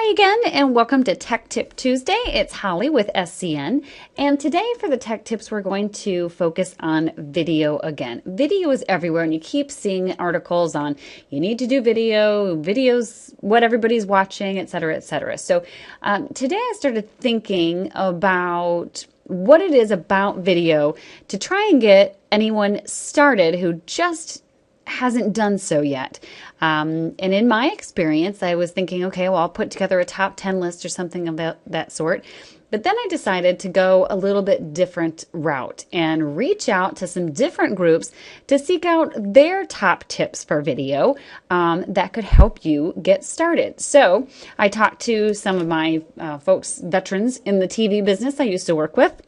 Hi again, and welcome to Tech Tip Tuesday. It's Holly with SCN, and today for the Tech Tips, we're going to focus on video again. Video is everywhere, and you keep seeing articles on you need to do videos, what everybody's watching, etc., etc. So today I started thinking about what it is about video to try and get anyone started who just hasn't done so yet. And in my experience, I was thinking, okay, well, I'll put together a top 10 list or something of that sort. But then I decided to go a little bit different route and reach out to some different groups to seek out their top tips for video that could help you get started. So I talked to some of my veterans in the TV business I used to work with,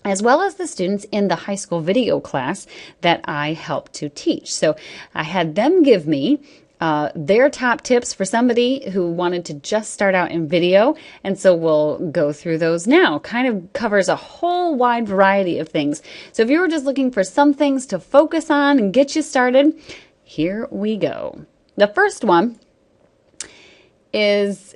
as well as the students in the high school video class that I help to teach. So I had them give me their top tips for somebody who wanted to just start out in video. And so we'll go through those now. Kind of covers a whole wide variety of things. So if you were just looking for some things to focus on and get you started, here we go. The first one is,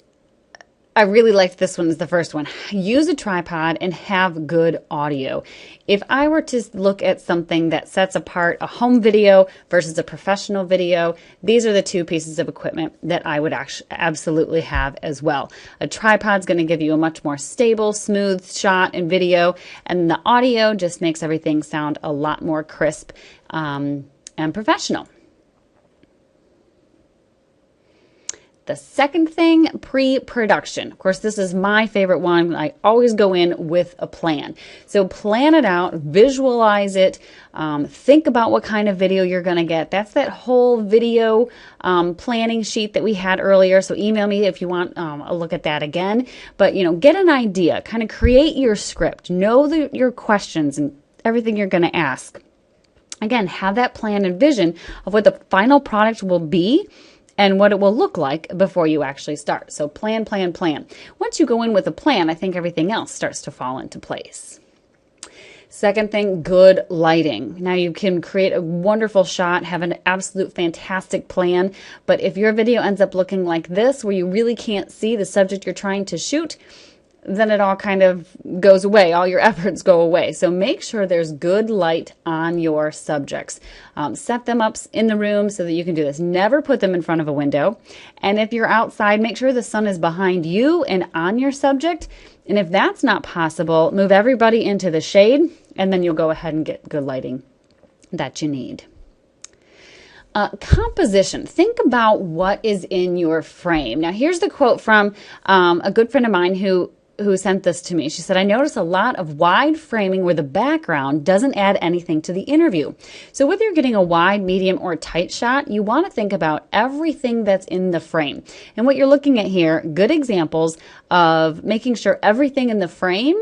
I really liked this one as the first one. Use a tripod and have good audio. If I were to look at something that sets apart a home video versus a professional video, these are the two pieces of equipment that I would absolutely have as well. A tripod's going to give you a much more stable, smooth shot in video, and the audio just makes everything sound a lot more crisp and professional. The second thing, pre-production. Of course, this is my favorite one. I always go in with a plan. So plan it out, visualize it, think about what kind of video you're going to get. That's that whole video planning sheet that we had earlier. So email me if you want a look at that again. But, get an idea, kind of create your script, know your questions and everything you're going to ask. Again, have that plan and vision of what the final product will be and what it will look like before you actually start. So plan, plan, plan. Once you go in with a plan, I think everything else starts to fall into place. Second thing, good lighting. Now you can create a wonderful shot, have an absolute fantastic plan, but if your video ends up looking like this, where you really can't see the subject you're trying to shoot, then it all kind of goes away. All your efforts go away. So make sure there's good light on your subjects. Set them up in the room so that you can do this. Never put them in front of a window. And if you're outside, make sure the sun is behind you and on your subject. And if that's not possible, move everybody into the shade, and then you'll go ahead and get good lighting that you need. Composition. Think about what is in your frame. Now, here's the quote from a good friend of mine who sent this to me. She said, I notice a lot of wide framing where the background doesn't add anything to the interview. So whether you're getting a wide, medium, or tight shot, you want to think about everything that's in the frame. And what you're looking at here, good examples of making sure everything in the frame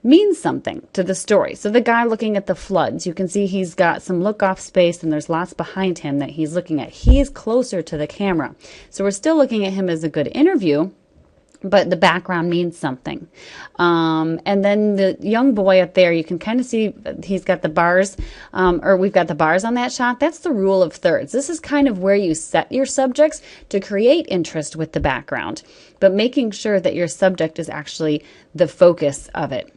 means something to the story. So the guy looking at the floods, you can see he's got some look off space and there's lots behind him that he's looking at. He is closer to the camera. So we're still looking at him as a good interview, but the background means something. And then the young boy up there, you can kind of see he's got the bars, or we've got the bars on that shot. That's the rule of thirds. This is kind of where you set your subjects to create interest with the background, but making sure that your subject is actually the focus of it.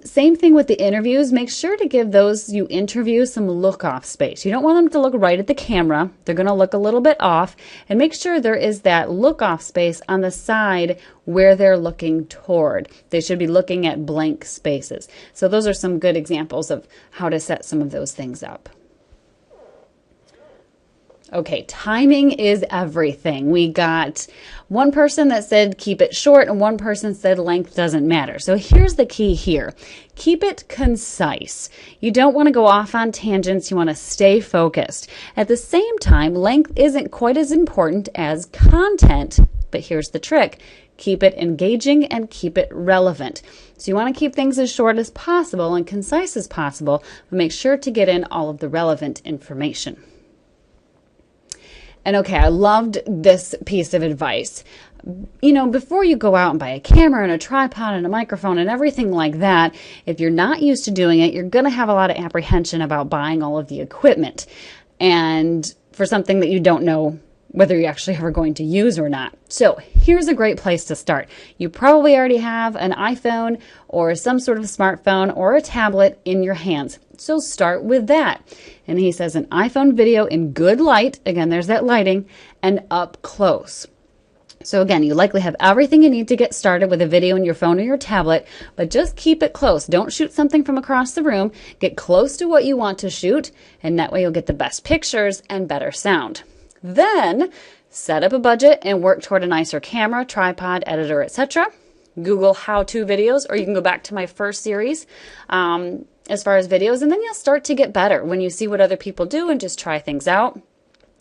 Same thing with the interviews. Make sure to give those you interview some look off space. You don't want them to look right at the camera. They're going to look a little bit off, and make sure there is that look off space on the side where they're looking toward. They should be looking at blank spaces. So those are some good examples of how to set some of those things up. Okay, timing is everything. We got one person that said keep it short and one person said length doesn't matter. So here's the key here. Keep it concise. You don't want to go off on tangents. You want to stay focused. At the same time, length isn't quite as important as content, but here's the trick. Keep it engaging and keep it relevant. So you want to keep things as short as possible and concise as possible, but make sure to get in all of the relevant information. And okay, I loved this piece of advice. Before you go out and buy a camera and a tripod and a microphone and everything like that, if you're not used to doing it, you're going to have a lot of apprehension about buying all of the equipment. And for something that you don't know whether you're actually ever going to use or not. So here's a great place to start. You probably already have an iPhone or some sort of smartphone or a tablet in your hands. So start with that. And he says an iPhone video in good light, again, there's that lighting, and up close. So again, you likely have everything you need to get started with a video on your phone or your tablet, but just keep it close. Don't shoot something from across the room. Get close to what you want to shoot, and that way you'll get the best pictures and better sound. Then set up a budget and work toward a nicer camera, tripod, editor, etc. Google how-to videos, or you can go back to my first series as far as videos, and then you'll start to get better when you see what other people do and just try things out.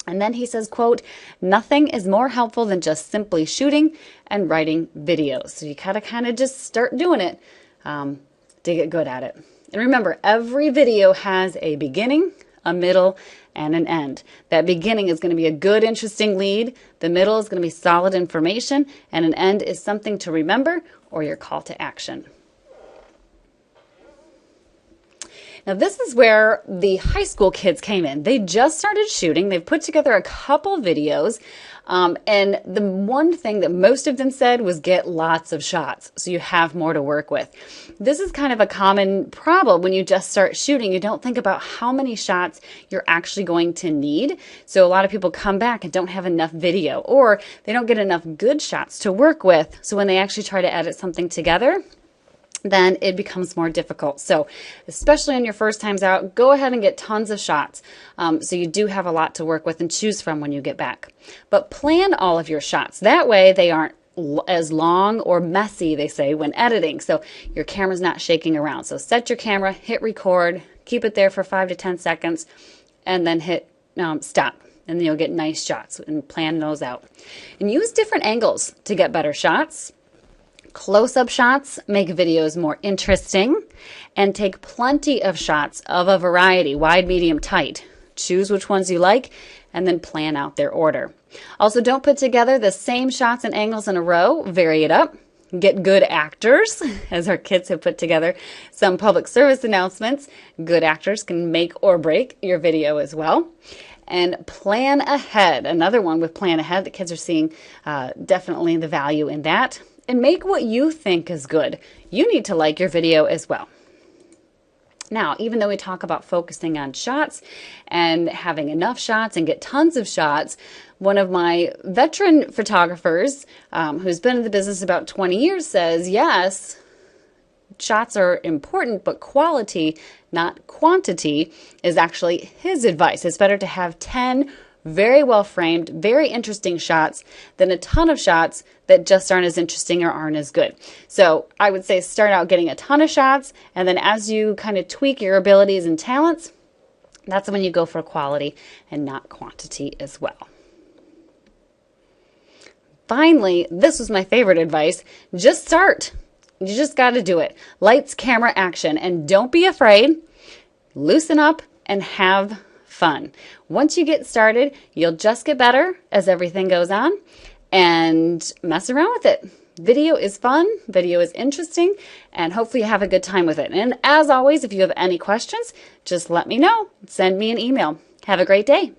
And then he says, quote, nothing is more helpful than just simply shooting and writing videos. So you gotta kind of just start doing it to get good at it. And remember, every video has a beginning, a middle, and an end. That beginning is going to be a good, interesting lead. The middle is going to be solid information, and an end is something to remember or your call to action. Now this is where the high school kids came in. They just started shooting. They've put together a couple videos. And the one thing that most of them said was get lots of shots so you have more to work with. This is kind of a common problem when you just start shooting. You don't think about how many shots you're actually going to need. So a lot of people come back and don't have enough video, or they don't get enough good shots to work with. So when they actually try to edit something together, then it becomes more difficult. So especially on your first times out, go ahead and get tons of shots so you do have a lot to work with and choose from when you get back. But plan all of your shots. That way they aren't as long or messy, they say, when editing. So your camera's not shaking around. So set your camera, hit record, keep it there for 5 to 10 seconds, and then hit stop. And then you'll get nice shots, and plan those out. And use different angles to get better shots. Close-up shots make videos more interesting, and take plenty of shots of a variety, wide, medium, tight. Choose which ones you like and then plan out their order. Also, don't put together the same shots and angles in a row. Vary it up. Get good actors, as our kids have put together some public service announcements. Good actors can make or break your video as well. And plan ahead. Another one with plan ahead. The kids are seeing definitely the value in that. And make what you think is good. You need to like your video as well. Now, even though we talk about focusing on shots and having enough shots and get tons of shots, one of my veteran photographers who's been in the business about 20 years says, yes, shots are important, but quality, not quantity, is actually his advice. It's better to have 10 very well framed, very interesting shots than a ton of shots that just aren't as interesting or aren't as good. So I would say start out getting a ton of shots, and then as you kind of tweak your abilities and talents, that's when you go for quality and not quantity as well. Finally, this was my favorite advice. Just start. You just got to do it. Lights, camera, action. And don't be afraid. Loosen up and have fun. Once you get started, you'll just get better as everything goes on, and mess around with it. Video is fun, video is interesting, and hopefully you have a good time with it. And as always, if you have any questions, just let me know. Send me an email. Have a great day.